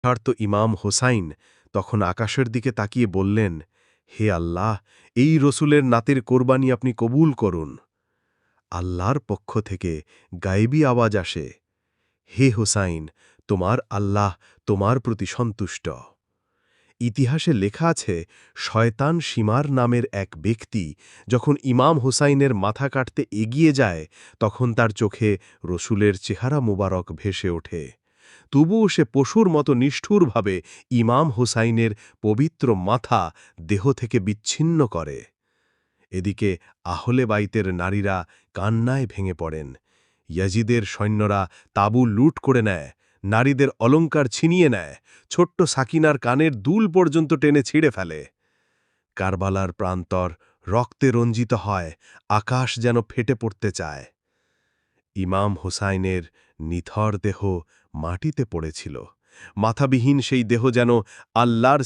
যথার্থ ইমাম হোসাইন তখন আকাশের দিকে তাকিয়ে বললেন, হে আল্লাহ, এই রসুলের নাতের কোরবানি আপনি কবুল করুন। আল্লাহর পক্ষ থেকে গায়েবী আওয়াজ আসে, হে হোসাইন, তোমার আল্লাহ তোমার প্রতি সন্তুষ্ট। ইতিহাসে লেখা আছে, শয়তান সীমার নামের এক ব্যক্তি যখন ইমাম হোসাইনের মাথা কাটতে এগিয়ে যায়, তখন তার চোখে রসুলের চেহারা মুবারক ভেসে ওঠে। তবুও সে পশুর মতো নিষ্ঠুরভাবে ইমাম হোসাইনের পবিত্র মাথা দেহ থেকে বিচ্ছিন্ন করে। এদিকে আহলে বাইতের নারীরা কান্নায় ভেঙে পড়েন। ইয়াজিদের সৈন্যরা তাঁবু লুট করে নেয়, নারীদের অলঙ্কার ছিনিয়ে নেয়, ছোট্ট সাকিনার কানের দুল পর্যন্ত টেনে ছিঁড়ে ফেলে। কারবালার প্রান্তর রক্তে রঞ্জিত হয়, আকাশ যেন ফেটে পড়তে চায়। ইমাম হোসাইনের নিথর দেহ মাটিতে পড়েছিল। মাথাবিহীন সেই দেহ যেন আল্লাহর